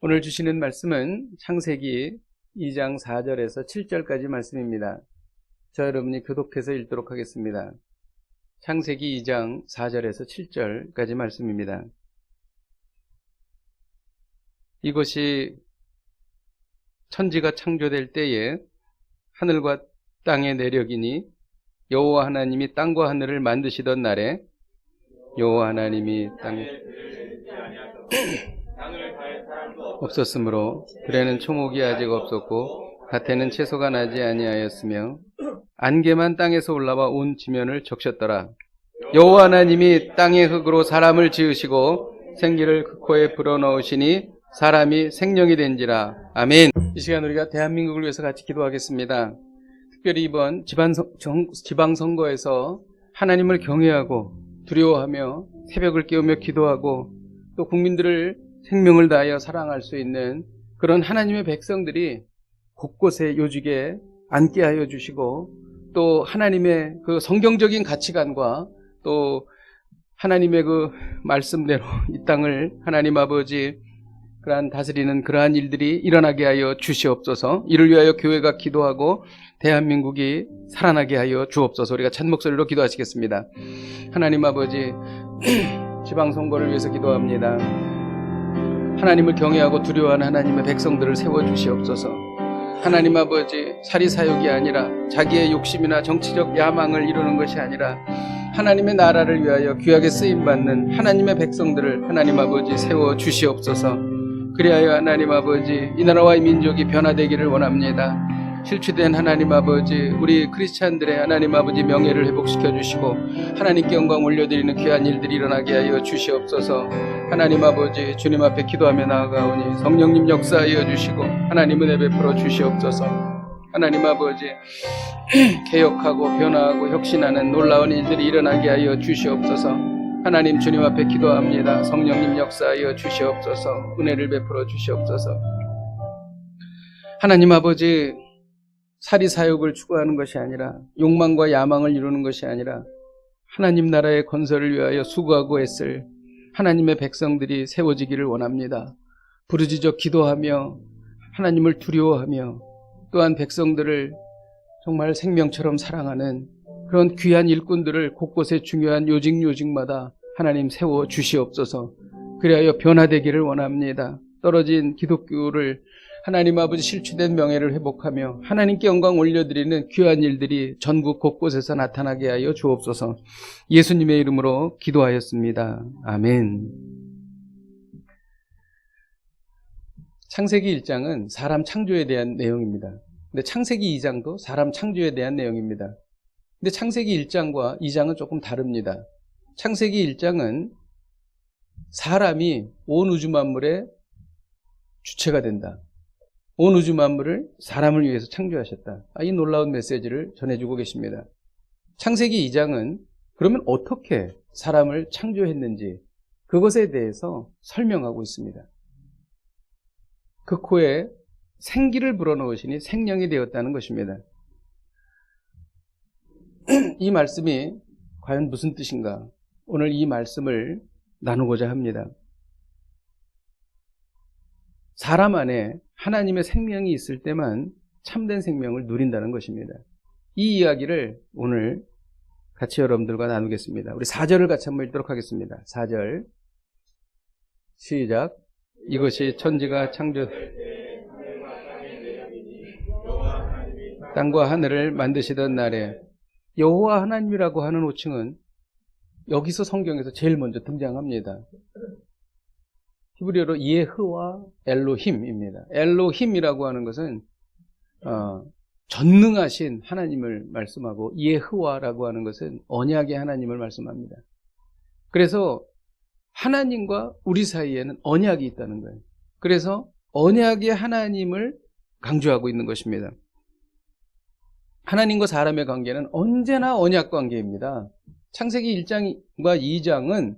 오늘 주시는 말씀은 창세기 2장 4절에서 7절까지 말씀입니다. 저 여러분이 교독해서 읽도록 하겠습니다. 창세기 2장 4절에서 7절까지 말씀입니다. 이것이 천지가 창조될 때에 하늘과 땅의 내력이니 여호와 하나님이 땅과 하늘을 만드시던 날에 여호와 하나님이 땅에 없었으므로 들에는 초목이 아직 없었고 밭에는 채소가 나지 아니하였으며 안개만 땅에서 올라와 온 지면을 적셨더라. 여호와 하나님이 땅의 흙으로 사람을 지으시고 생기를 그 코에 불어넣으시니 사람이 생명이 된지라. 아멘. 이 시간 우리가 대한민국을 위해서 같이 기도하겠습니다. 특별히 이번 지방선거에서 하나님을 경외하고 두려워하며 새벽을 깨우며 기도하고 또 국민들을 생명을 다하여 사랑할 수 있는 그런 하나님의 백성들이 곳곳에 요직에 앉게 하여 주시고 또 하나님의 그 성경적인 가치관과 또 하나님의 그 말씀대로 이 땅을 하나님 아버지 그러한 다스리는 그러한 일들이 일어나게 하여 주시옵소서. 이를 위하여 교회가 기도하고 대한민국이 살아나게 하여 주옵소서. 우리가 찬 목소리로 기도하시겠습니다. 하나님 아버지 지방선거를 위해서 기도합니다. 하나님을 경외하고 두려워하는 하나님의 백성들을 세워주시옵소서. 하나님 아버지 사리사욕이 아니라 자기의 욕심이나 정치적 야망을 이루는 것이 아니라 하나님의 나라를 위하여 귀하게 쓰임받는 하나님의 백성들을 하나님 아버지 세워주시옵소서. 그리하여 하나님 아버지 이 나라와 이 민족이 변화되기를 원합니다. 실추된 하나님 아버지 우리 크리스찬들의 하나님 아버지 명예를 회복시켜 주시고 하나님께 영광 올려드리는 귀한 일들이 일어나게 하여 주시옵소서. 하나님 아버지 주님 앞에 기도하며 나아가오니 성령님 역사하여 주시고 하나님 은혜 베풀어 주시옵소서. 하나님 아버지 개혁하고 변화하고 혁신하는 놀라운 일들이 일어나게 하여 주시옵소서. 하나님 주님 앞에 기도합니다. 성령님 역사하여 주시옵소서. 은혜를 베풀어 주시옵소서. 하나님 아버지 사리사욕을 추구하는 것이 아니라 욕망과 야망을 이루는 것이 아니라 하나님 나라의 건설을 위하여 수고하고 애쓸 하나님의 백성들이 세워지기를 원합니다. 부르짖어 기도하며 하나님을 두려워하며 또한 백성들을 정말 생명처럼 사랑하는 그런 귀한 일꾼들을 곳곳에 중요한 요직마다 하나님 세워 주시옵소서. 그리하여 변화되기를 원합니다. 떨어진 기독교를 하나님 아버지 실추된 명예를 회복하며 하나님께 영광 올려드리는 귀한 일들이 전국 곳곳에서 나타나게 하여 주옵소서. 예수님의 이름으로 기도하였습니다. 아멘. 창세기 1장은 사람 창조에 대한 내용입니다. 근데 창세기 2장도 사람 창조에 대한 내용입니다. 근데 창세기 1장과 2장은 조금 다릅니다. 창세기 1장은 사람이 온 우주 만물의 주체가 된다. 온 우주 만물을 사람을 위해서 창조하셨다. 이 놀라운 메시지를 전해주고 계십니다. 창세기 2장은 그러면 어떻게 사람을 창조했는지 그것에 대해서 설명하고 있습니다. 그 코에 생기를 불어넣으시니 생명이 되었다는 것입니다. 이 말씀이 과연 무슨 뜻인가? 오늘 이 말씀을 나누고자 합니다. 사람 안에 하나님의 생명이 있을 때만 참된 생명을 누린다는 것입니다. 이 이야기를 오늘 같이 여러분들과 나누겠습니다. 우리 4절을 같이 한번 읽도록 하겠습니다. 4절 시작. 이것이 천지가 창조될 땅과 하늘을 만드시던 날에 여호와 하나님이라고 하는 호칭은 여기서 성경에서 제일 먼저 등장합니다. 히브리어로 예흐와 엘로힘입니다. 엘로힘이라고 하는 것은 전능하신 하나님을 말씀하고 예흐와라고 하는 것은 언약의 하나님을 말씀합니다. 그래서 하나님과 우리 사이에는 언약이 있다는 거예요. 그래서 언약의 하나님을 강조하고 있는 것입니다. 하나님과 사람의 관계는 언제나 언약 관계입니다. 창세기 1장과 2장은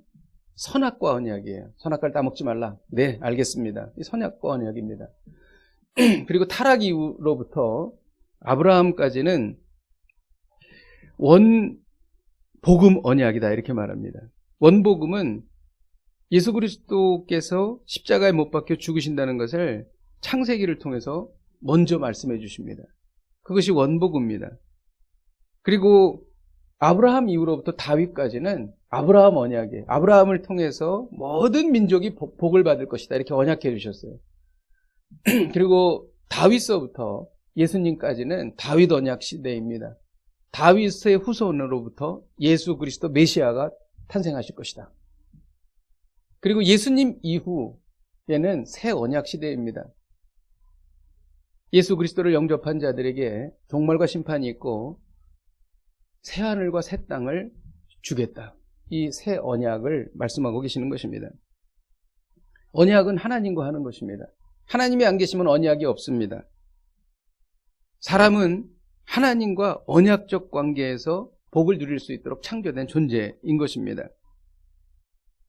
선악과 언약이에요. 선악과를 따먹지 말라. 네, 알겠습니다. 이 선악과 언약입니다. 그리고 타락 이후로부터 아브라함까지는 원복음 언약이다 이렇게 말합니다. 원복음은 예수 그리스도께서 십자가에 못 박혀 죽으신다는 것을 창세기를 통해서 먼저 말씀해 주십니다. 그것이 원복입니다. 그리고 아브라함 이후로부터 다윗까지는 아브라함 언약에 아브라함을 통해서 모든 민족이 복을 받을 것이다 이렇게 언약해 주셨어요. 그리고 다윗서부터 예수님까지는 다윗 언약 시대입니다. 다윗의 후손으로부터 예수 그리스도 메시아가 탄생하실 것이다. 그리고 예수님 이후에는 새 언약 시대입니다. 예수 그리스도를 영접한 자들에게 종말과 심판이 있고 새 하늘과 새 땅을 주겠다. 이 새 언약을 말씀하고 계시는 것입니다. 언약은 하나님과 하는 것입니다. 하나님이 안 계시면 언약이 없습니다. 사람은 하나님과 언약적 관계에서 복을 누릴 수 있도록 창조된 존재인 것입니다.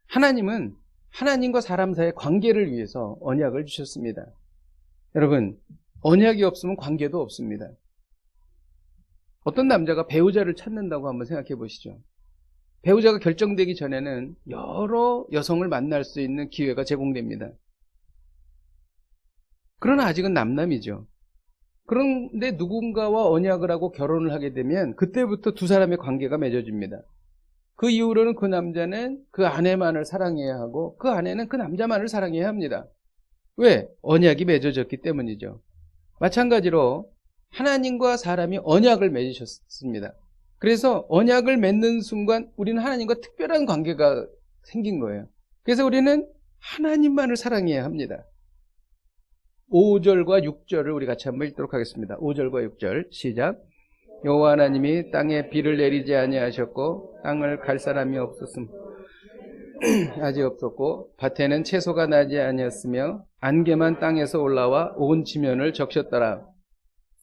하나님은 하나님과 사람 사이의 관계를 위해서 언약을 주셨습니다. 여러분, 언약이 없으면 관계도 없습니다. 어떤 남자가 배우자를 찾는다고 한번 생각해 보시죠. 배우자가 결정되기 전에는 여러 여성을 만날 수 있는 기회가 제공됩니다. 그러나 아직은 남남이죠. 그런데 누군가와 언약을 하고 결혼을 하게 되면 그때부터 두 사람의 관계가 맺어집니다. 그 이후로는 그 남자는 그 아내만을 사랑해야 하고 그 아내는 그 남자만을 사랑해야 합니다. 왜? 언약이 맺어졌기 때문이죠. 마찬가지로 하나님과 사람이 언약을 맺으셨습니다. 그래서 언약을 맺는 순간 우리는 하나님과 특별한 관계가 생긴 거예요. 그래서 우리는 하나님만을 사랑해야 합니다. 5절과 6절을 우리 같이 한번 읽도록 하겠습니다. 5절과 6절 시작. 여호와 하나님이 땅에 비를 내리지 아니하셨고 땅을 갈 사람이 아직 없었고 밭에는 채소가 나지 아니었으며 안개만 땅에서 올라와 온 지면을 적셨더라.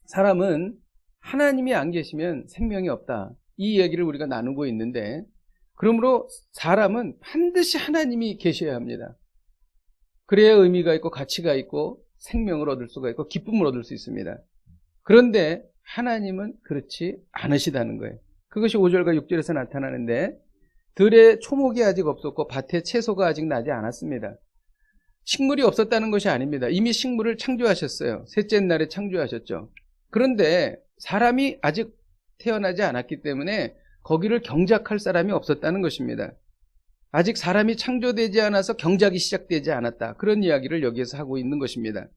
사람은 하나님이 안 계시면 생명이 없다. 이 얘기를 우리가 나누고 있는데 그러므로 사람은 반드시 하나님이 계셔야 합니다. 그래야 의미가 있고 가치가 있고 생명을 얻을 수가 있고 기쁨을 얻을 수 있습니다. 그런데 하나님은 그렇지 않으시다는 거예요. 그것이 5절과 6절에서 나타나는데 들에 초목이 아직 없었고 밭에 채소가 아직 나지 않았습니다. 식물이 없었다는 것이 아닙니다. 이미 식물을 창조하셨어요. 셋째 날에 창조하셨죠. 그런데 사람이 아직 태어나지 않았기 때문에 거기를 경작할 사람이 없었다는 것입니다. 아직 사람이 창조되지 않아서 경작이 시작되지 않았다. 그런 이야기를 여기에서 하고 있는 것입니다.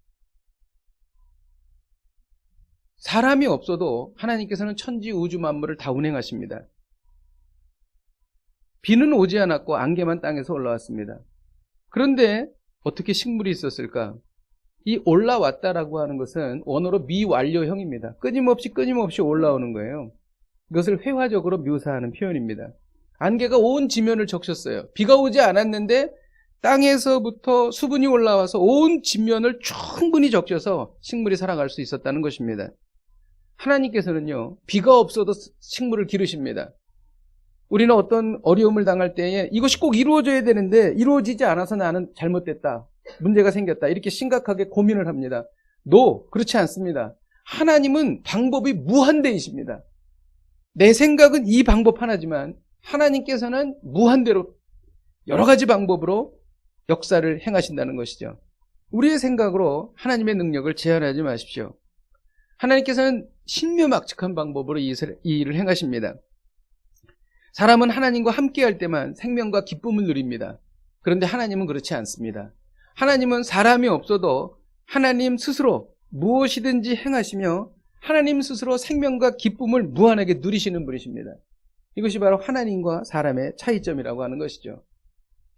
사람이 없어도 하나님께서는 천지 우주 만물을 다 운행하십니다. 비는 오지 않았고 안개만 땅에서 올라왔습니다. 그런데 어떻게 식물이 있었을까? 이 올라왔다라고 하는 것은 원어로 미완료형입니다. 끊임없이 올라오는 거예요. 이것을 회화적으로 묘사하는 표현입니다. 안개가 온 지면을 적셨어요. 비가 오지 않았는데 땅에서부터 수분이 올라와서 온 지면을 충분히 적셔서 식물이 살아갈 수 있었다는 것입니다. 하나님께서는요, 비가 없어도 식물을 기르십니다. 우리는 어떤 어려움을 당할 때에 이것이 꼭 이루어져야 되는데 이루어지지 않아서 나는 잘못됐다, 문제가 생겼다, 이렇게 심각하게 고민을 합니다. 그렇지 않습니다. 하나님은 방법이 무한대이십니다. 내 생각은 이 방법 하나지만 하나님께서는 무한대로 여러 가지 방법으로 역사를 행하신다는 것이죠. 우리의 생각으로 하나님의 능력을 제한하지 마십시오. 하나님께서는 신묘막측한 방법으로 이 일을 행하십니다. 사람은 하나님과 함께할 때만 생명과 기쁨을 누립니다. 그런데 하나님은 그렇지 않습니다. 하나님은 사람이 없어도 하나님 스스로 무엇이든지 행하시며 하나님 스스로 생명과 기쁨을 무한하게 누리시는 분이십니다. 이것이 바로 하나님과 사람의 차이점이라고 하는 것이죠.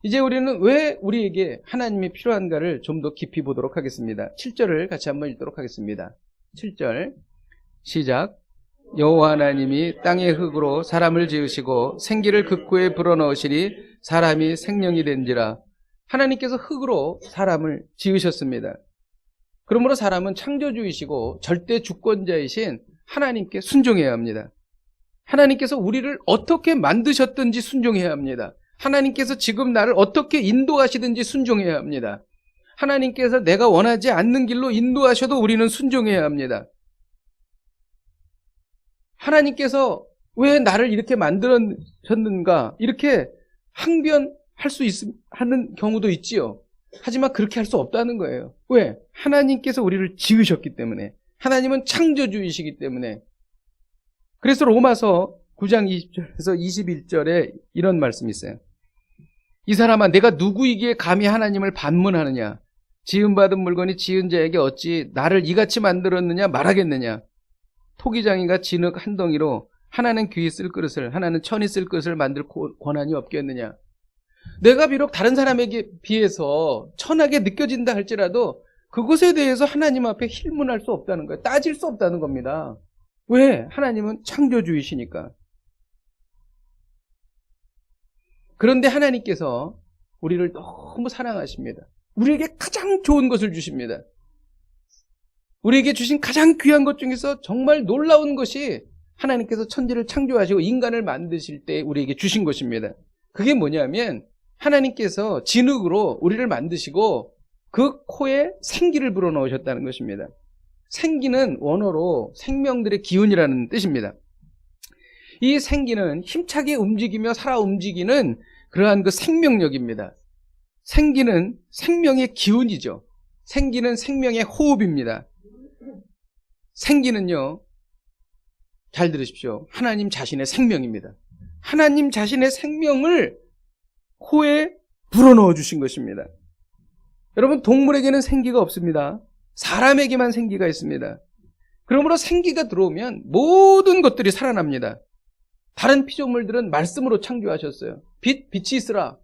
이제 우리는 왜 우리에게 하나님이 필요한가를 좀 더 깊이 보도록 하겠습니다. 7절을 같이 한번 읽도록 하겠습니다. 7절 시작. 여호와 하나님이 땅의 흙으로 사람을 지으시고 생기를 극구에 불어넣으시니 사람이 생명이 된지라. 하나님께서 흙으로 사람을 지으셨습니다. 그러므로 사람은 창조주이시고 절대 주권자이신 하나님께 순종해야 합니다. 하나님께서 우리를 어떻게 만드셨든지 순종해야 합니다. 하나님께서 지금 나를 어떻게 인도하시든지 순종해야 합니다. 하나님께서 내가 원하지 않는 길로 인도하셔도 우리는 순종해야 합니다. 하나님께서 왜 나를 이렇게 만드셨는가, 이렇게 하는 경우도 있지요. 하지만 그렇게 할 수 없다는 거예요. 왜? 하나님께서 우리를 지으셨기 때문에. 하나님은 창조주이시기 때문에. 그래서 로마서 9장 20절에서 21절에 이런 말씀이 있어요. 이 사람아, 내가 누구이기에 감히 하나님을 반문하느냐? 지음받은 물건이 지은 자에게 어찌 나를 이같이 만들었느냐 말하겠느냐? 토기장이가 진흙 한 덩이로 하나는 귀히 쓸 그릇을, 하나는 천이 쓸 그릇을 만들 권한이 없겠느냐? 내가 비록 다른 사람에게 비해서 천하게 느껴진다 할지라도 그것에 대해서 하나님 앞에 힐문할 수 없다는 거예요. 따질 수 없다는 겁니다. 왜? 하나님은 창조주이시니까. 그런데 하나님께서 우리를 너무 사랑하십니다. 우리에게 가장 좋은 것을 주십니다. 우리에게 주신 가장 귀한 것 중에서 정말 놀라운 것이 하나님께서 천지를 창조하시고 인간을 만드실 때 우리에게 주신 것입니다. 그게 뭐냐면 하나님께서 진흙으로 우리를 만드시고 그 코에 생기를 불어넣으셨다는 것입니다. 생기는 원어로 생명들의 기운이라는 뜻입니다. 이 생기는 힘차게 움직이며 살아 움직이는 그러한 그 생명력입니다. 생기는 생명의 기운이죠. 생기는 생명의 호흡입니다. 생기는요, 잘 들으십시오. 하나님 자신의 생명입니다. 하나님 자신의 생명을 코에 불어넣어 주신 것입니다. 여러분, 동물에게는 생기가 없습니다. 사람에게만 생기가 있습니다. 그러므로 생기가 들어오면 모든 것들이 살아납니다. 다른 피조물들은 말씀으로 창조하셨어요. 빛이 있으라.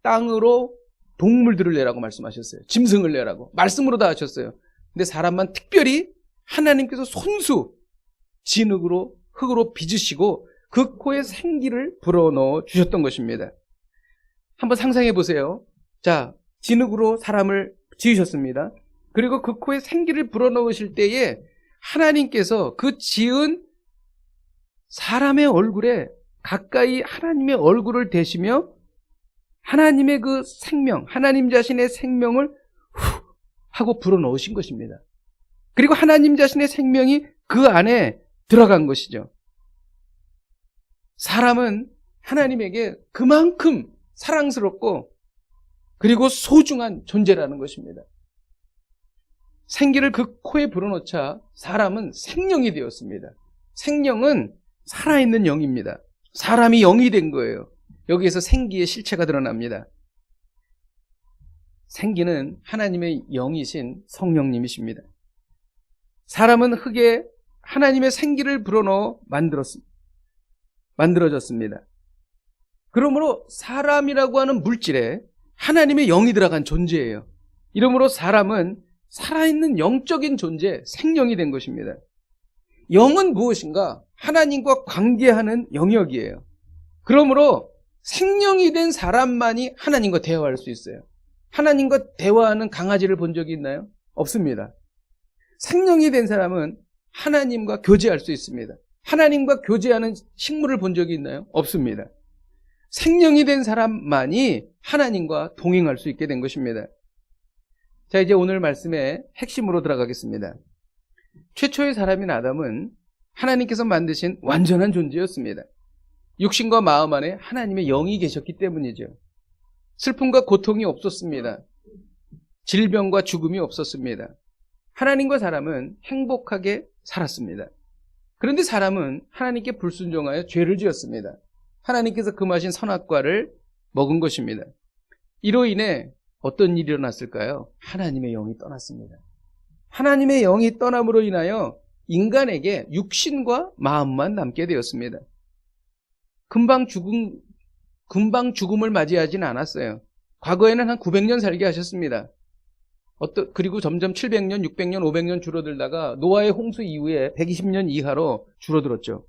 땅으로 동물들을 내라고 말씀하셨어요. 짐승을 내라고. 말씀으로 다 하셨어요. 근데 사람만 특별히 하나님께서 손수 진흙으로 흙으로 빚으시고 그 코에 생기를 불어넣어 주셨던 것입니다. 한번 상상해 보세요. 자, 진흙으로 사람을 지으셨습니다. 그리고 그 코에 생기를 불어넣으실 때에 하나님께서 그 지은 사람의 얼굴에 가까이 하나님의 얼굴을 대시며 하나님의 그 생명, 하나님 자신의 생명을 후 하고 불어넣으신 것입니다. 그리고 하나님 자신의 생명이 그 안에 들어간 것이죠. 사람은 하나님에게 그만큼 사랑스럽고 그리고 소중한 존재라는 것입니다. 생기를 그 코에 불어넣자 사람은 생명이 되었습니다. 생명은 살아있는 영입니다. 사람이 영이 된 거예요. 여기에서 생기의 실체가 드러납니다. 생기는 하나님의 영이신 성령님이십니다. 사람은 흙에 하나님의 생기를 불어넣어 만들어졌습니다. 그러므로 사람이라고 하는 물질에 하나님의 영이 들어간 존재예요. 이러므로 사람은 살아있는 영적인 존재, 생명이 된 것입니다. 영은 무엇인가? 하나님과 관계하는 영역이에요. 그러므로 생명이 된 사람만이 하나님과 대화할 수 있어요. 하나님과 대화하는 강아지를 본 적이 있나요? 없습니다. 생명이 된 사람은 하나님과 교제할 수 있습니다. 하나님과 교제하는 식물을 본 적이 있나요? 없습니다. 생명이 된 사람만이 하나님과 동행할 수 있게 된 것입니다. 자, 이제 오늘 말씀의 핵심으로 들어가겠습니다. 최초의 사람인 아담은 하나님께서 만드신 완전한 존재였습니다. 육신과 마음 안에 하나님의 영이 계셨기 때문이죠. 슬픔과 고통이 없었습니다. 질병과 죽음이 없었습니다. 하나님과 사람은 행복하게 살았습니다. 그런데 사람은 하나님께 불순종하여 죄를 지었습니다. 하나님께서 금하신 선악과를 먹은 것입니다. 이로 인해 어떤 일이 일어났을까요? 하나님의 영이 떠났습니다. 하나님의 영이 떠남으로 인하여 인간에게 육신과 마음만 남게 되었습니다. 금방 죽음을 맞이하지는 않았어요. 과거에는 한 900년 살게 하셨습니다. 그리고 점점 700년, 600년, 500년 줄어들다가 노아의 홍수 이후에 120년 이하로 줄어들었죠.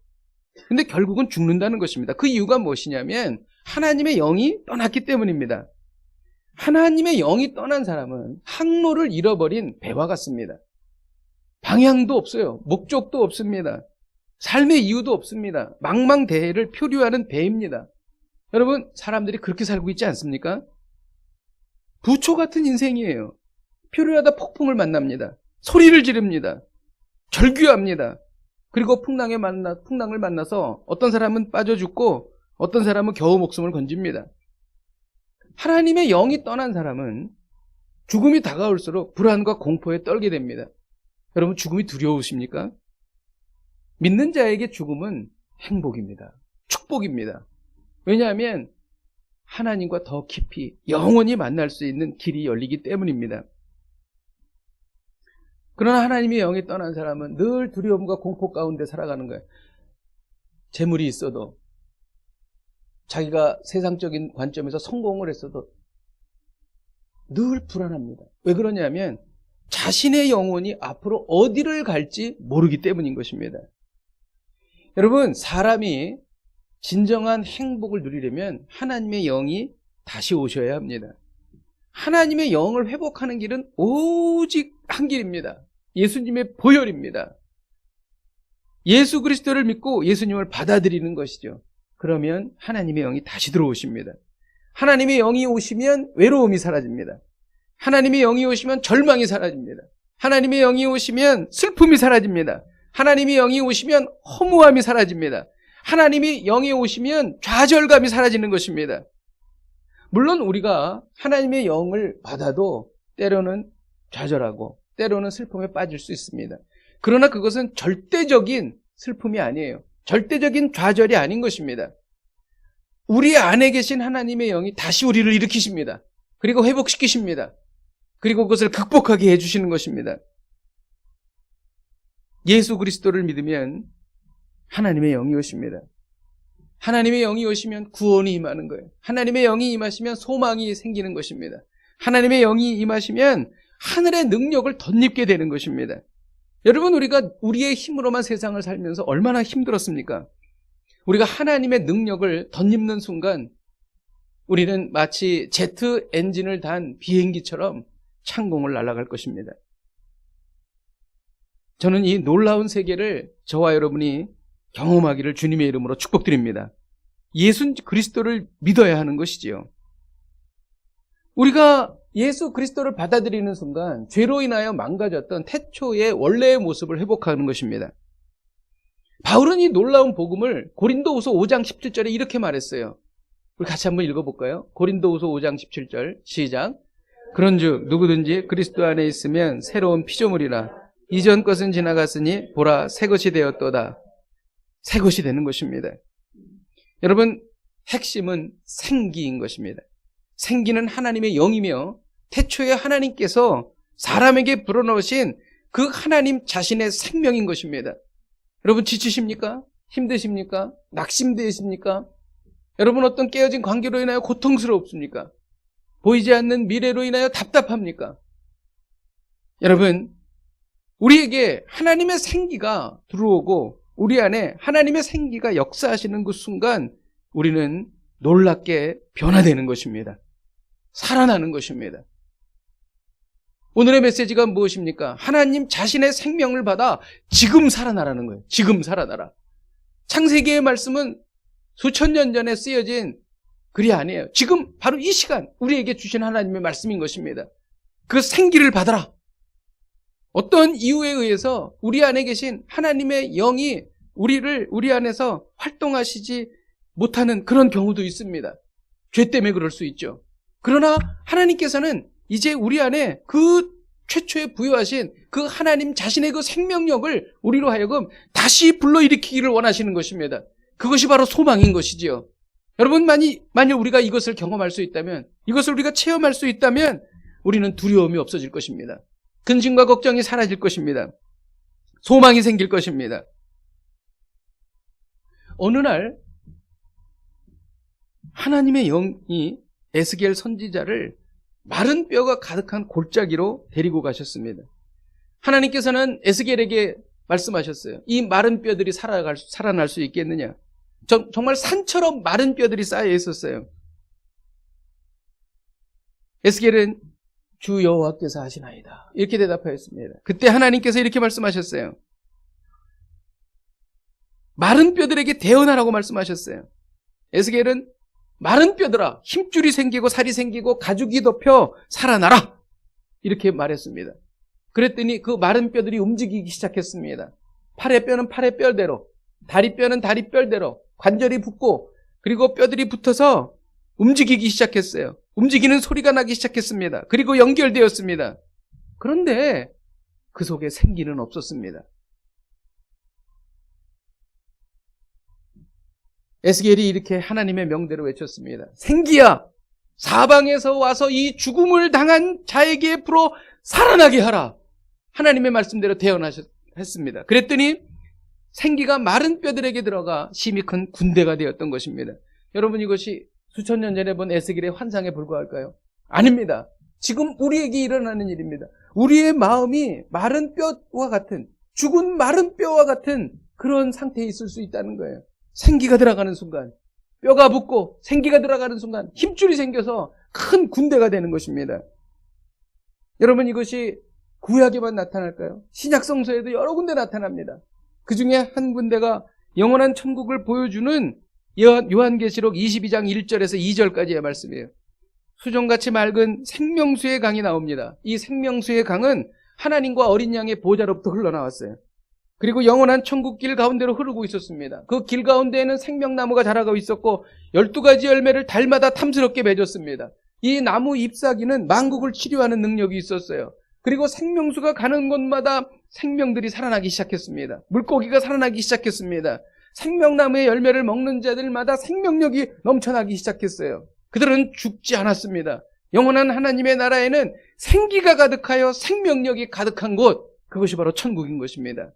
근데 결국은 죽는다는 것입니다. 그 이유가 무엇이냐면 하나님의 영이 떠났기 때문입니다. 하나님의 영이 떠난 사람은 항로를 잃어버린 배와 같습니다. 방향도 없어요. 목적도 없습니다. 삶의 이유도 없습니다. 망망대해를 표류하는 배입니다. 여러분, 사람들이 그렇게 살고 있지 않습니까? 부초 같은 인생이에요. 표류하다 폭풍을 만납니다. 소리를 지릅니다. 절규합니다. 그리고 풍랑을 만나서 어떤 사람은 빠져 죽고 어떤 사람은 겨우 목숨을 건집니다. 하나님의 영이 떠난 사람은 죽음이 다가올수록 불안과 공포에 떨게 됩니다. 여러분, 죽음이 두려우십니까? 믿는 자에게 죽음은 행복입니다. 축복입니다. 왜냐하면 하나님과 더 깊이 영원히 만날 수 있는 길이 열리기 때문입니다. 그러나 하나님의 영이 떠난 사람은 늘 두려움과 공포 가운데 살아가는 거예요. 재물이 있어도, 자기가 세상적인 관점에서 성공을 했어도 늘 불안합니다. 왜 그러냐면 자신의 영혼이 앞으로 어디를 갈지 모르기 때문인 것입니다. 여러분, 사람이 진정한 행복을 누리려면 하나님의 영이 다시 오셔야 합니다. 하나님의 영을 회복하는 길은 오직 한 길입니다. 예수님의 보혈입니다. 예수 그리스도를 믿고 예수님을 받아들이는 것이죠. 그러면 하나님의 영이 다시 들어오십니다. 하나님의 영이 오시면 외로움이 사라집니다. 하나님의 영이 오시면 절망이 사라집니다. 하나님의 영이 오시면 슬픔이 사라집니다. 하나님의 영이 오시면 허무함이 사라집니다. 하나님의 영이 오시면 좌절감이 사라지는 것입니다. 물론 우리가 하나님의 영을 받아도 때로는 좌절하고 때로는 슬픔에 빠질 수 있습니다. 그러나 그것은 절대적인 슬픔이 아니에요. 절대적인 좌절이 아닌 것입니다. 우리 안에 계신 하나님의 영이 다시 우리를 일으키십니다. 그리고 회복시키십니다. 그리고 그것을 극복하게 해주시는 것입니다. 예수 그리스도를 믿으면 하나님의 영이 오십니다. 하나님의 영이 오시면 구원이 임하는 거예요. 하나님의 영이 임하시면 소망이 생기는 것입니다. 하나님의 영이 임하시면 하늘의 능력을 덧입게 되는 것입니다. 여러분, 우리가 우리의 힘으로만 세상을 살면서 얼마나 힘들었습니까? 우리가 하나님의 능력을 덧입는 순간 우리는 마치 제트 엔진을 단 비행기처럼 창공을 날아갈 것입니다. 저는 이 놀라운 세계를 저와 여러분이 경험하기를 주님의 이름으로 축복드립니다. 예수 그리스도를 믿어야 하는 것이지요. 우리가 예수 그리스도를 받아들이는 순간 죄로 인하여 망가졌던 태초의 원래의 모습을 회복하는 것입니다. 바울은 이 놀라운 복음을 고린도후서 5장 17절에 이렇게 말했어요. 우리 같이 한번 읽어볼까요? 고린도후서 5장 17절 시작. 그런즉 누구든지 그리스도 안에 있으면 새로운 피조물이라 이전 것은 지나갔으니 보라 새 것이 되었도다. 새 것이 되는 것입니다. 여러분, 핵심은 생기인 것입니다. 생기는 하나님의 영이며 태초에 하나님께서 사람에게 불어넣으신 그 하나님 자신의 생명인 것입니다. 여러분, 지치십니까? 힘드십니까? 낙심되십니까? 여러분, 어떤 깨어진 관계로 인하여 고통스럽습니까? 보이지 않는 미래로 인하여 답답합니까? 여러분, 우리에게 하나님의 생기가 들어오고 우리 안에 하나님의 생기가 역사하시는 그 순간 우리는 놀랍게 변화되는 것입니다. 살아나는 것입니다. 오늘의 메시지가 무엇입니까? 하나님 자신의 생명을 받아 지금 살아나라는 거예요. 지금 살아나라. 창세기의 말씀은 수천 년 전에 쓰여진 글이 아니에요. 지금 바로 이 시간 우리에게 주신 하나님의 말씀인 것입니다. 그 생기를 받아라. 어떤 이유에 의해서 우리 안에 계신 하나님의 영이 우리 안에서 활동하시지 못하는 그런 경우도 있습니다. 죄 때문에 그럴 수 있죠. 그러나 하나님께서는 이제 우리 안에 그 최초에 부여하신 그 하나님 자신의 그 생명력을 우리로 하여금 다시 불러일으키기를 원하시는 것입니다. 그것이 바로 소망인 것이지요. 여러분, 만일 우리가 이것을 경험할 수 있다면, 이것을 우리가 체험할 수 있다면 우리는 두려움이 없어질 것입니다. 근심과 걱정이 사라질 것입니다. 소망이 생길 것입니다. 어느 날 하나님의 영이 에스겔 선지자를 마른 뼈가 가득한 골짜기로 데리고 가셨습니다. 하나님께서는 에스겔에게 말씀하셨어요. 이 마른 뼈들이 살아날 수 있겠느냐? 정말 산처럼 마른 뼈들이 쌓여 있었어요. 에스겔은 주 여호와께서 하시나이다, 이렇게 대답하였습니다. 그때 하나님께서 이렇게 말씀하셨어요. 마른 뼈들에게 대언하라고 말씀하셨어요. 에스겔은 마른 뼈들아, 힘줄이 생기고 살이 생기고 가죽이 덮여 살아나라, 이렇게 말했습니다. 그랬더니 그 마른 뼈들이 움직이기 시작했습니다. 팔의 뼈는 팔의 뼈대로, 다리 뼈는 다리 뼈대로 관절이 붙고, 그리고 뼈들이 붙어서 움직이기 시작했어요. 움직이는 소리가 나기 시작했습니다. 그리고 연결되었습니다. 그런데 그 속에 생기는 없었습니다. 에스겔이 이렇게 하나님의 명대로 외쳤습니다. 생기야! 사방에서 와서 이 죽음을 당한 자에게 불어 살아나게 하라. 하나님의 말씀대로 대언했습니다. 그랬더니 생기가 마른 뼈들에게 들어가 심히 큰 군대가 되었던 것입니다. 여러분, 이것이 수천 년 전에 본 에스겔의 환상에 불과할까요? 아닙니다. 지금 우리에게 일어나는 일입니다. 우리의 마음이 마른 뼈와 같은, 죽은 마른 뼈와 같은 그런 상태에 있을 수 있다는 거예요. 생기가 들어가는 순간, 뼈가 붙고 생기가 들어가는 순간 힘줄이 생겨서 큰 군대가 되는 것입니다. 여러분, 이것이 구약에만 나타날까요? 신약 성서에도 여러 군데 나타납니다. 그 중에 한 군데가 영원한 천국을 보여주는 요한계시록 22장 1절에서 2절까지의 말씀이에요. 수정같이 맑은 생명수의 강이 나옵니다. 이 생명수의 강은 하나님과 어린 양의 보좌로부터 흘러나왔어요. 그리고 영원한 천국길 가운데로 흐르고 있었습니다. 그 길 가운데에는 생명나무가 자라고 있었고 12가지 열매를 달마다 탐스럽게 맺었습니다. 이 나무 잎사귀는 만국을 치료하는 능력이 있었어요. 그리고 생명수가 가는 곳마다 생명들이 살아나기 시작했습니다. 물고기가 살아나기 시작했습니다. 생명나무의 열매를 먹는 자들마다 생명력이 넘쳐나기 시작했어요. 그들은 죽지 않았습니다. 영원한 하나님의 나라에는 생기가 가득하여 생명력이 가득한 곳, 그것이 바로 천국인 것입니다.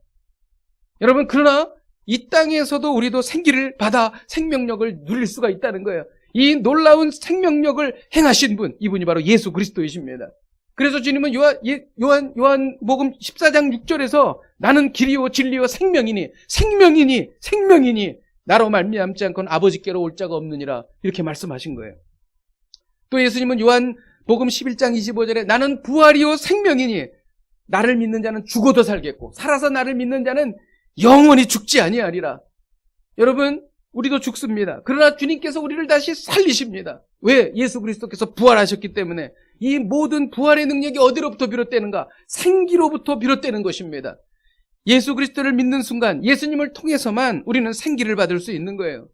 여러분, 그러나 이 땅에서도 우리도 생기를 받아 생명력을 누릴 수가 있다는 거예요. 이 놀라운 생명력을 행하신 분, 이분이 바로 예수 그리스도이십니다. 그래서 주님은 요한복음 14장 6절에서 나는 길이요 진리요 생명이니 나로 말미암지 않고는 아버지께로 올 자가 없느니라, 이렇게 말씀하신 거예요. 또 예수님은 요한복음 11장 25절에 나는 부활이요 생명이니 나를 믿는 자는 죽어도 살겠고 살아서 나를 믿는 자는 영원히 죽지 아니하리라. 여러분, 우리도 죽습니다. 그러나 주님께서 우리를 다시 살리십니다. 왜? 예수 그리스도께서 부활하셨기 때문에. 이 모든 부활의 능력이 어디로부터 비롯되는가? 생기로부터 비롯되는 것입니다. 예수 그리스도를 믿는 순간 예수님을 통해서만 우리는 생기를 받을 수 있는 거예요.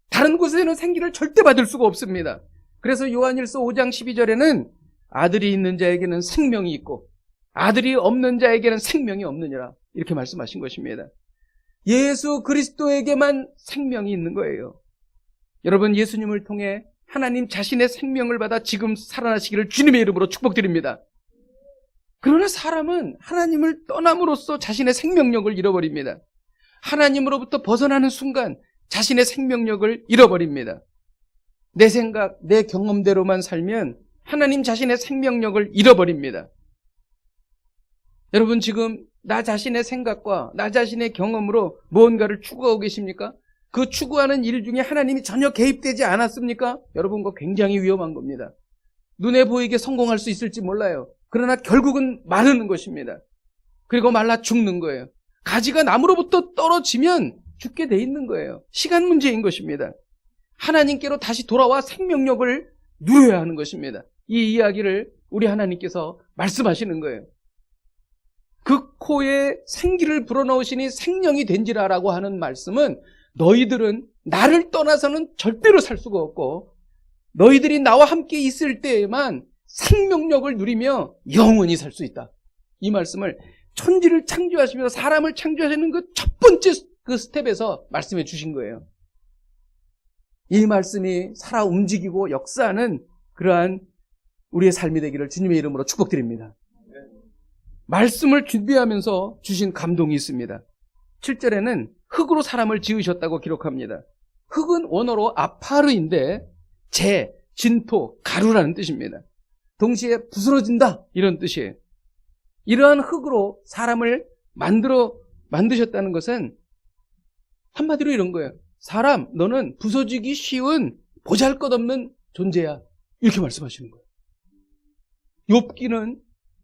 다른 곳에는 생기를 절대 받을 수가 없습니다. 그래서 요한일서 5장 12절에는 아들이 있는 자에게는 생명이 있고 아들이 없는 자에게는 생명이 없느니라, 이렇게 말씀하신 것입니다. 예수 그리스도에게만 생명이 있는 거예요. 여러분, 예수님을 통해 하나님 자신의 생명을 받아 지금 살아나시기를 주님의 이름으로 축복드립니다. 그러나 사람은 하나님을 떠남으로써 자신의 생명력을 잃어버립니다. 하나님으로부터 벗어나는 순간 자신의 생명력을 잃어버립니다. 내 생각, 내 경험대로만 살면 하나님 자신의 생명력을 잃어버립니다. 여러분, 지금 나 자신의 생각과 나 자신의 경험으로 무언가를 추구하고 계십니까? 그 추구하는 일 중에 하나님이 전혀 개입되지 않았습니까? 여러분, 그거 굉장히 위험한 겁니다. 눈에 보이게 성공할 수 있을지 몰라요. 그러나 결국은 마르는 것입니다. 그리고 말라 죽는 거예요. 가지가 나무로부터 떨어지면 죽게 돼 있는 거예요. 시간 문제인 것입니다. 하나님께로 다시 돌아와 생명력을 누려야 하는 것입니다. 이 이야기를 우리 하나님께서 말씀하시는 거예요. 그 코에 생기를 불어넣으시니 생명이 된지라라고 하는 말씀은 너희들은 나를 떠나서는 절대로 살 수가 없고 너희들이 나와 함께 있을 때에만 생명력을 누리며 영원히 살 수 있다. 이 말씀을 천지를 창조하시면서 사람을 창조하시는 그 첫 번째 그 스텝에서 말씀해 주신 거예요. 이 말씀이 살아 움직이고 역사하는 그러한 우리의 삶이 되기를 주님의 이름으로 축복드립니다. 말씀을 준비하면서 주신 감동이 있습니다. 7절에는 흙으로 사람을 지으셨다고 기록합니다. 흙은 원어로 아파르인데 재, 진토, 가루라는 뜻입니다. 동시에 부스러진다, 이런 뜻이에요. 이러한 흙으로 사람을 만드셨다는 것은 한마디로 이런 거예요. 사람, 너는 부서지기 쉬운 보잘것없는 존재야, 이렇게 말씀하시는 거예요. 욥기는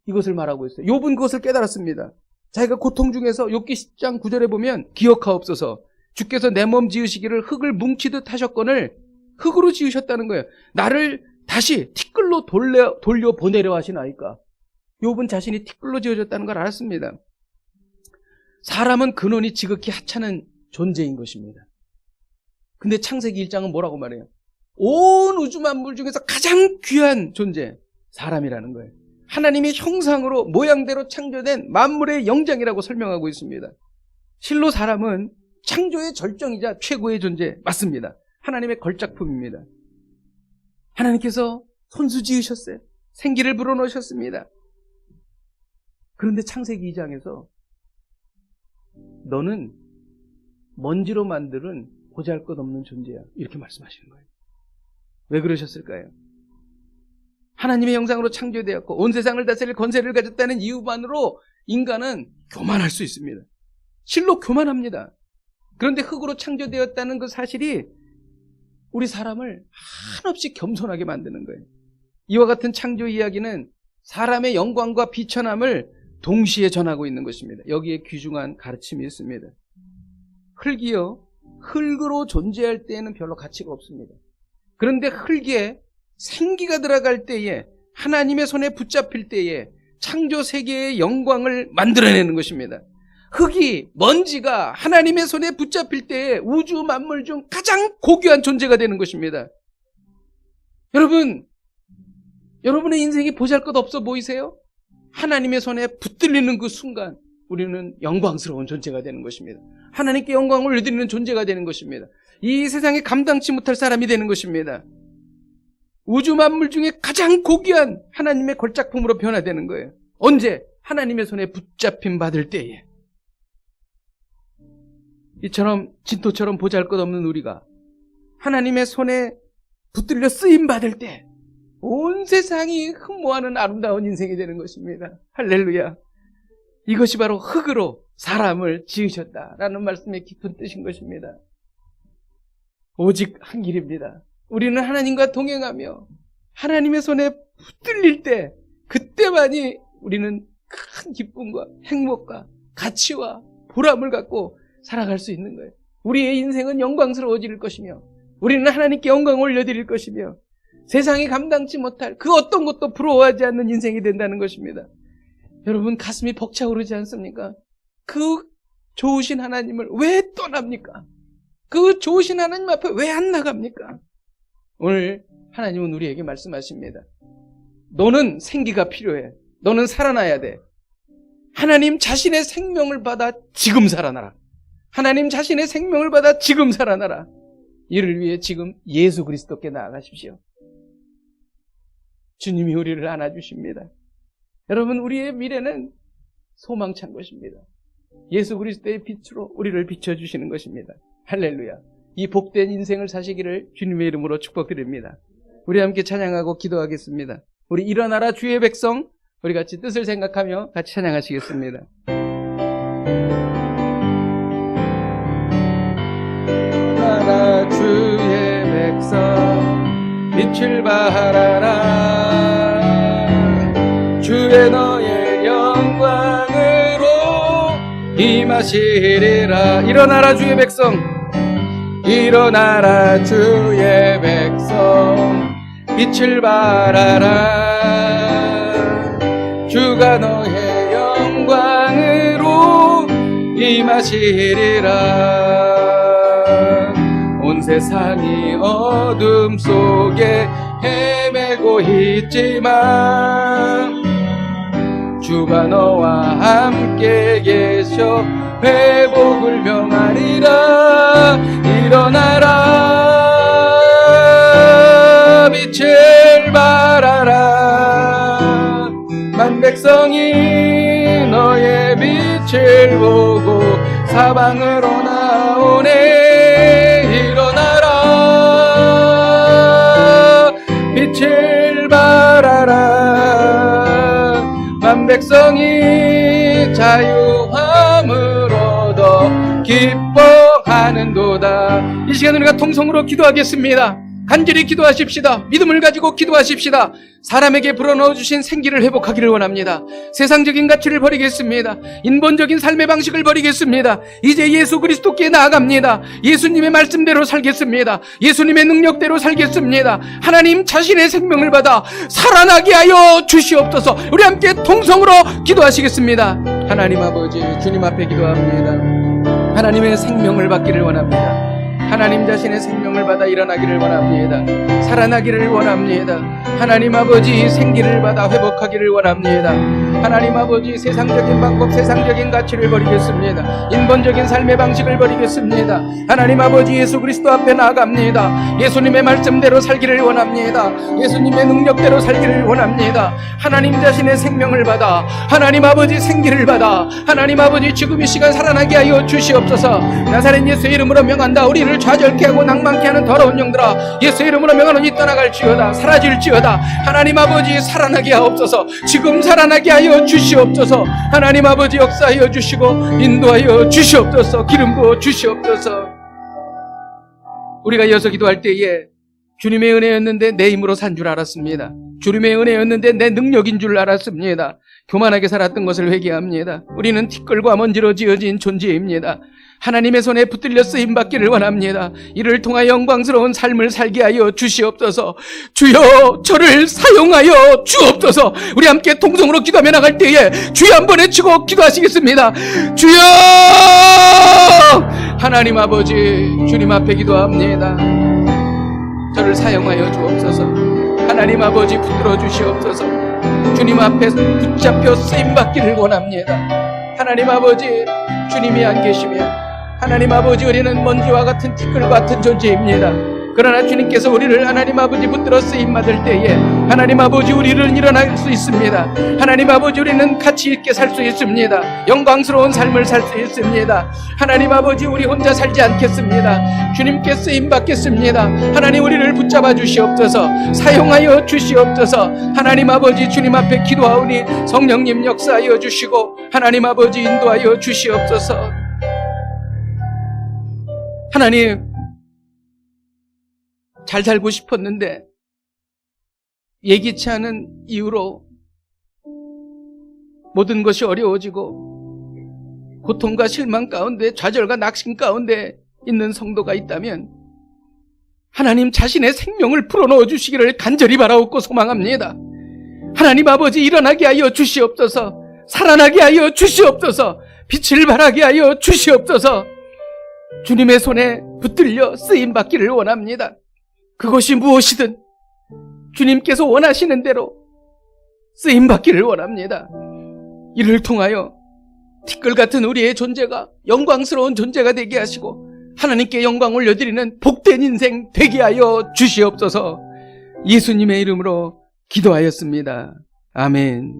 이것을 말하고 있어요. 욥은 그것을 깨달았습니다. 자기가 고통 중에서 욥기 10장 9절에 보면 기억하옵소서 주께서 내 몸 지으시기를 흙을 뭉치듯 하셨거늘 흙으로 지으셨다는 거예요. 나를 다시 티끌로 돌려 보내려 하시나이까. 욥은 자신이 티끌로 지어졌다는 걸 알았습니다. 사람은 근원이 지극히 하찮은 존재인 것입니다. 근데 창세기 1장은 뭐라고 말해요? 온 우주 만물 중에서 가장 귀한 존재, 사람이라는 거예요. 하나님의 형상으로 모양대로 창조된 만물의 영장이라고 설명하고 있습니다. 실로 사람은 창조의 절정이자 최고의 존재 맞습니다. 하나님의 걸작품입니다. 하나님께서 손수 지으셨어요. 생기를 불어넣으셨습니다. 그런데 창세기 2장에서 너는 먼지로 만드는 보잘것없는 존재야, 이렇게 말씀하시는 거예요. 왜 그러셨을까요? 하나님의 형상으로 창조되었고 온 세상을 다스릴 권세를 가졌다는 이유만으로 인간은 교만할 수 있습니다. 실로 교만합니다. 그런데 흙으로 창조되었다는 그 사실이 우리 사람을 한없이 겸손하게 만드는 거예요. 이와 같은 창조 이야기는 사람의 영광과 비천함을 동시에 전하고 있는 것입니다. 여기에 귀중한 가르침이 있습니다. 흙이요, 흙으로 존재할 때에는 별로 가치가 없습니다. 그런데 흙에 생기가 들어갈 때에, 하나님의 손에 붙잡힐 때에 창조 세계의 영광을 만들어내는 것입니다. 흙이, 먼지가 하나님의 손에 붙잡힐 때에 우주 만물 중 가장 고귀한 존재가 되는 것입니다. 여러분의 인생이 보잘것없어 보이세요? 하나님의 손에 붙들리는 그 순간 우리는 영광스러운 존재가 되는 것입니다. 하나님께 영광을 올려드리는 존재가 되는 것입니다. 이 세상에 감당치 못할 사람이 되는 것입니다. 우주 만물 중에 가장 고귀한 하나님의 걸작품으로 변화되는 거예요. 언제? 하나님의 손에 붙잡힘 받을 때에. 이처럼 진토처럼 보잘것없는 우리가 하나님의 손에 붙들려 쓰임 받을 때 온 세상이 흠모하는 아름다운 인생이 되는 것입니다. 할렐루야. 이것이 바로 흙으로 사람을 지으셨다라는 말씀의 깊은 뜻인 것입니다. 오직 한 길입니다. 우리는 하나님과 동행하며 하나님의 손에 붙들릴 때, 그때만이 우리는 큰 기쁨과 행복과 가치와 보람을 갖고 살아갈 수 있는 거예요. 우리의 인생은 영광스러워질 것이며 우리는 하나님께 영광을 올려드릴 것이며 세상이 감당치 못할 그 어떤 것도 부러워하지 않는 인생이 된다는 것입니다. 여러분, 가슴이 벅차오르지 않습니까? 그 좋으신 하나님을 왜 떠납니까? 그 좋으신 하나님 앞에 왜 안 나갑니까? 오늘 하나님은 우리에게 말씀하십니다. 너는 생기가 필요해. 너는 살아나야 돼. 하나님 자신의 생명을 받아 지금 살아나라. 하나님 자신의 생명을 받아 지금 살아나라. 이를 위해 지금 예수 그리스도께 나아가십시오. 주님이 우리를 안아주십니다. 여러분, 우리의 미래는 소망찬 것입니다. 예수 그리스도의 빛으로 우리를 비춰주시는 것입니다. 할렐루야. 이 복된 인생을 사시기를 주님의 이름으로 축복드립니다. 우리 함께 찬양하고 기도하겠습니다. 우리 일어나라 주의 백성, 우리 같이 뜻을 생각하며 같이 찬양하시겠습니다. 일어나라 주의 백성, 빛을 발하라. 주의 너의 영광으로 임하시리라. 일어나라 주의 백성, 일어나라 주의 백성, 빛을 발하라. 주가 너의 영광으로 임하시리라. 온 세상이 어둠 속에 헤매고 있지만 주가 너와 함께 계셔 회복을 명하리라. 일어나라 빛을 발하라. 만 백성이 너의 빛을 보고 사방으로 나오네. 일어나라 빛을 발하라. 만 백성이 자유함을 얻어 기뻐하는도다. 이 시간 우리가 통성으로 기도하겠습니다. 간절히 기도하십시다. 믿음을 가지고 기도하십시다. 사람에게 불어넣어 주신 생기를 회복하기를 원합니다. 세상적인 가치를 버리겠습니다. 인본적인 삶의 방식을 버리겠습니다. 이제 예수 그리스도께 나아갑니다. 예수님의 말씀대로 살겠습니다. 예수님의 능력대로 살겠습니다. 하나님 자신의 생명을 받아 살아나게 하여 주시옵소서. 우리 함께 통성으로 기도하시겠습니다. 하나님 아버지, 주님 앞에 기도합니다. 하나님의 생명을 받기를 원합니다. 하나님 자신의 생명을 받아 일어나기를 원합니다. 살아나기를 원합니다. 하나님 아버지 생기를 받아 회복하기를 원합니다. 하나님 아버지 세상적인 방법, 세상적인 가치를 버리겠습니다. 인본적인 삶의 방식을 버리겠습니다. 하나님 아버지 예수 그리스도 앞에 나아갑니다. 예수님의 말씀대로 살기를 원합니다. 예수님의 능력대로 살기를 원합니다. 하나님 자신의 생명을 받아 하나님 아버지 생기를 받아 하나님 아버지 지금 이 시간 살아나게 하여 주시옵소서. 나사렛 예수의 이름으로 명한다. 우리를 좌절케 하고 낭만케 하는 더러운 영들아, 예수의 이름으로 명하노니 떠나갈지어다. 사라질지어다. 하나님 아버지 살아나게 하옵소서. 지금 살아나게 하여 주시옵소서. 하나님 아버지 역사하여 주시고 인도하여 주시옵소서. 기름 부어 주시옵소서. 우리가 이어서 기도할 때에 주님의 은혜였는데 내 힘으로 산 줄 알았습니다. 주님의 은혜였는데 내 능력인 줄 알았습니다. 교만하게 살았던 것을 회개합니다. 우리는 티끌과 먼지로 지어진 존재입니다. 하나님의 손에 붙들려 쓰임받기를 원합니다. 이를 통하여 영광스러운 삶을 살게 하여 주시옵소서. 주여 저를 사용하여 주옵소서. 우리 함께 통성으로 기도하며 나갈 때에 주여 한번 외치고 기도하시겠습니다. 주여! 하나님 아버지 주님 앞에 기도합니다. 저를 사용하여 주옵소서. 하나님 아버지 붙들어 주시옵소서. 주님 앞에 붙잡혀 쓰임받기를 원합니다. 하나님 아버지 주님이 안 계시면 하나님 아버지 우리는 먼지와 같은 티끌 같은 존재입니다. 그러나 주님께서 우리를 하나님 아버지 붙들어 쓰임받을 때에 하나님 아버지 우리는 일어날 수 있습니다. 하나님 아버지 우리는 가치 있게 살 수 있습니다. 영광스러운 삶을 살 수 있습니다. 하나님 아버지 우리 혼자 살지 않겠습니다. 주님께 쓰임받겠습니다. 하나님 우리를 붙잡아 주시옵소서. 사용하여 주시옵소서. 하나님 아버지 주님 앞에 기도하오니 성령님 역사하여 주시고 하나님 아버지 인도하여 주시옵소서. 하나님 잘 살고 싶었는데 예기치 않은 이유로 모든 것이 어려워지고 고통과 실망 가운데 좌절과 낙심 가운데 있는 성도가 있다면 하나님 자신의 생명을 불어넣어 주시기를 간절히 바라옵고 소망합니다. 하나님 아버지 일어나게 하여 주시옵소서. 살아나게 하여 주시옵소서. 빛을 발하게 하여 주시옵소서. 주님의 손에 붙들려 쓰임받기를 원합니다. 그것이 무엇이든 주님께서 원하시는 대로 쓰임받기를 원합니다. 이를 통하여 티끌 같은 우리의 존재가 영광스러운 존재가 되게 하시고 하나님께 영광 올려드리는 복된 인생 되게 하여 주시옵소서. 예수님의 이름으로 기도하였습니다. 아멘.